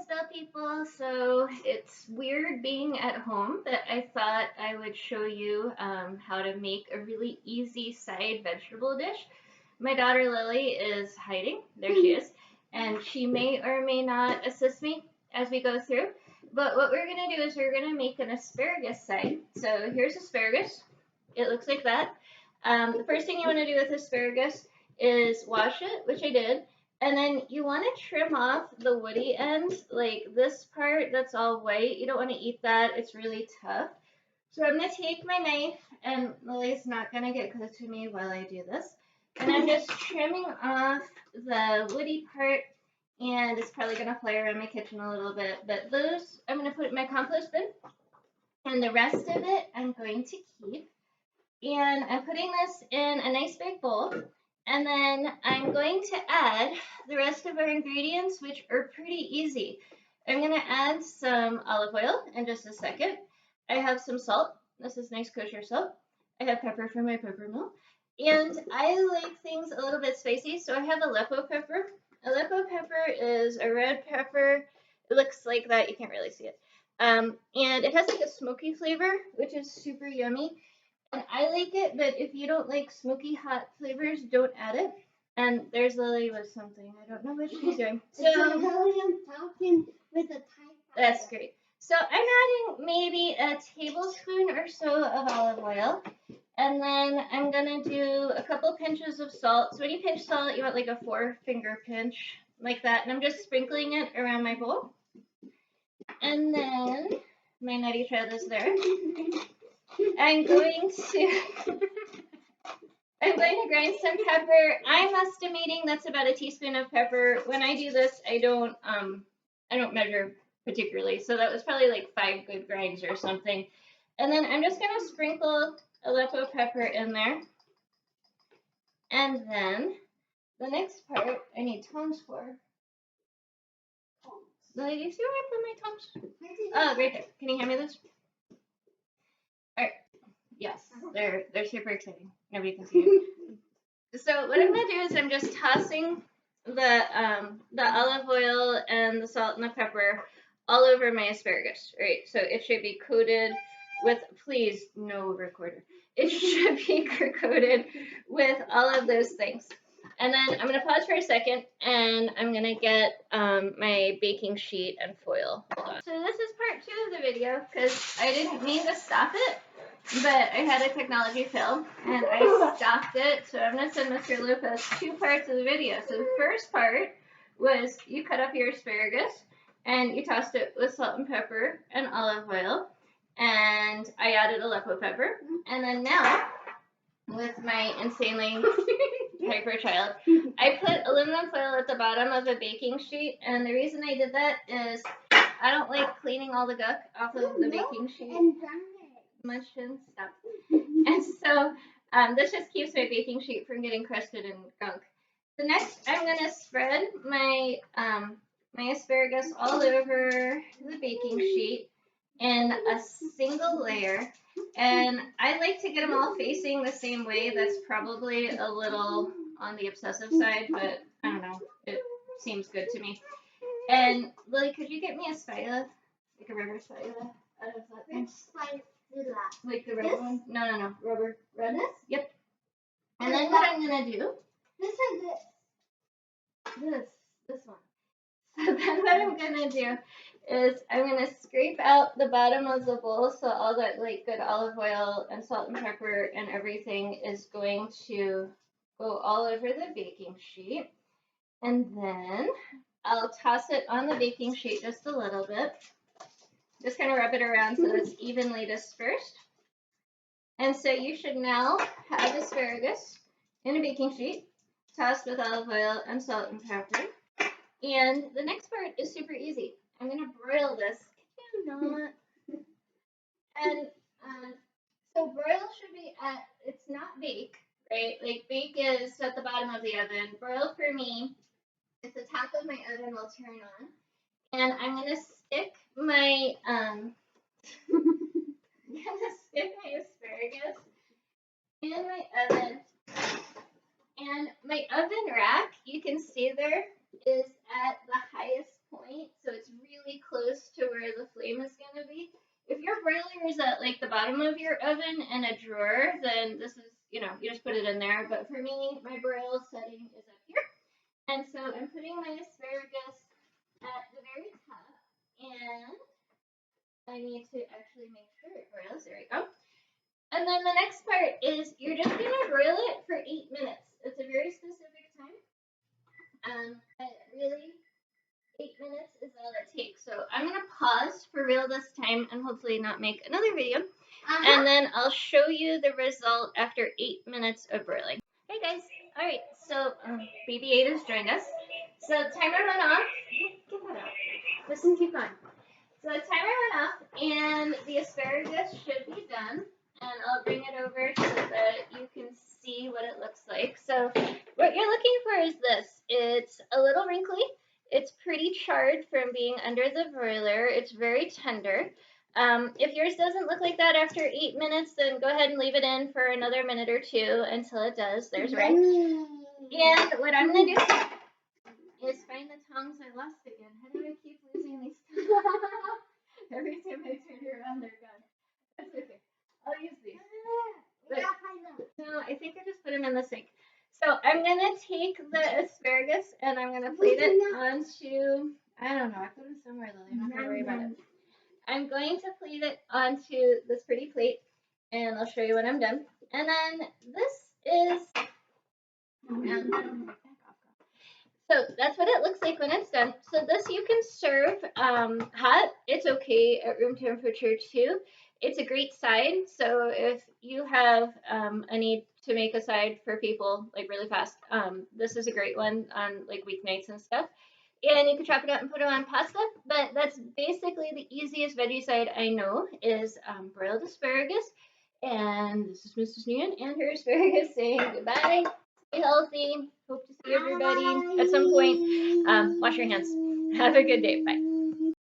Still people, so it's weird being at home, but I thought I would show you how to make a really easy side vegetable dish. My daughter Lily is hiding, there she is, and she may or may not assist me as we go through. But what we're gonna do is we're gonna make an asparagus side. So here's asparagus. It looks like that. The first thing you wanna do with asparagus is wash it, which I did. And then you want to trim off the woody end, like this part that's all white. You don't want to eat that. It's really tough. So I'm going to take my knife, and Lily's not going to get close to me while I do this. And I'm just trimming off the woody part, and it's probably going to fly around my kitchen a little bit. But those I'm going to put in my compost bin, and the rest of it I'm going to keep. And I'm putting this in a nice big bowl. And then I'm going to add the rest of our ingredients, which are pretty easy. I'm going to add some olive oil in just a second. I have some salt. This is nice kosher salt. I have pepper from my pepper mill. And I like things a little bit spicy, so I have Aleppo pepper. Aleppo pepper is a red pepper. It looks like that. You can't really see it. And it has like a smoky flavor, which is super yummy. And I like it, but if you don't like smoky hot flavors, don't add it. And there's Lily with something. I don't know what she's doing. So I'm talking with a type. That's great. So I'm adding maybe a tablespoon or so of olive oil. And then I'm going to do a couple pinches of salt. So when you pinch salt, you want like a 4-finger pinch like that. And I'm just sprinkling it around my bowl. And then my nutty child is there. I'm going to grind some pepper. I'm estimating that's about a teaspoon of pepper. When I do this, I don't measure particularly. So that was probably like 5 good grinds or something. And then I'm just gonna sprinkle Aleppo pepper in there. And then the next part I need tongs for. Do you see where I put my tongs? Oh, right there. Can you hand me those? All right. Yes, they're super exciting. Nobody can see it. So what I'm gonna do is I'm just tossing the olive oil and the salt and the pepper all over my asparagus. Right, so it should be coated with. Please, no recorder. It should be coated with all of those things. And then I'm gonna pause for a second, and I'm gonna get my baking sheet and foil. Hold on. So this is part 2 of the video because I didn't mean to stop it. But I had a technology fail, and I stopped it, so I'm going to send Mr. Lopez 2 parts of the video. So the first part was you cut up your asparagus, and you tossed it with salt and pepper and olive oil, and I added Aleppo pepper. And then now, with my insanely hyper child, I put aluminum foil at the bottom of a baking sheet, and the reason I did that is I don't like cleaning all the gunk off of the baking sheet. Munchkin stuff. And so this just keeps my baking sheet from getting crusted in gunk. So next I'm going to spread my my asparagus all over the baking sheet in a single layer. And I like to get them all facing the same way. That's probably a little on the obsessive side, but I don't know. It seems good to me. And Lily, could you get me a spatula? Like a rubber spatula out of that thing? Like the red one? No. Rubber. Red? This? Yep. And then what I'm going to do. This is This one. So then what I'm going to do is I'm going to scrape out the bottom of the bowl so all that like good olive oil and salt and pepper and everything is going to go all over the baking sheet. And then I'll toss it on the baking sheet just a little bit. Just kind of rub it around so it's evenly dispersed. And so you should now have asparagus in a baking sheet, tossed with olive oil and salt and pepper. And the next part is super easy. I'm going to broil this. Can you not? And so broil should be at, it's not bake, right? Like bake is at the bottom of the oven. Broil for me, at the top of my oven will turn on. And I'm going to stick my asparagus in my oven. And my oven rack, you can see there, is at the highest point, so it's really yours at like the bottom of your oven in a drawer, then this is, you just put it in there. But for me, my broil setting is up here. And so I'm putting my asparagus at the very top. And I need to actually make sure it broils. There we go. And then the next part is you're just going to broil it for 8 minutes. It's a very specific time. But really, 8 minutes is all it takes. So I'm going to pause for real this time and hopefully not make another video. And then I'll show you the result after 8 minutes of broiling. Hey guys. All right. So BB-8 has joined us. So timer went off. Get that out. Listen, keep going. So the timer went off and the asparagus should be done. And I'll bring it over so that you can see what it looks like. So what you're looking for is this. It's a little wrinkly. It's pretty charred from being under the broiler. It's very tender. If yours doesn't look like that after 8 minutes, then go ahead and leave it in for another minute or two until it does. There's Ray. And what I'm going to do is find the tongs I lost again. How do I keep losing these tongs? Every time I turn around, they're gone. That's okay. I'll use these. But, no, I think I just put them in the sink. So I'm going to take the asparagus and I'm going to plate it onto, I don't know, I put them somewhere, Lily. I'm not going to worry about it. I'm going to plate it onto this pretty plate and I'll show you when I'm done. And then this is, so that's what it looks like when it's done. So this you can serve hot. It's okay at room temperature too. It's a great side. So if you have a need to make a side for people like really fast, this is a great one on like weeknights and stuff. And you can chop it up and put it on pasta. But that's basically the easiest veggie side I know is broiled asparagus. And this is Mrs. Nguyen and her asparagus saying goodbye. Stay healthy. Hope to see everybody at some point. Wash your hands. Have a good day. Bye.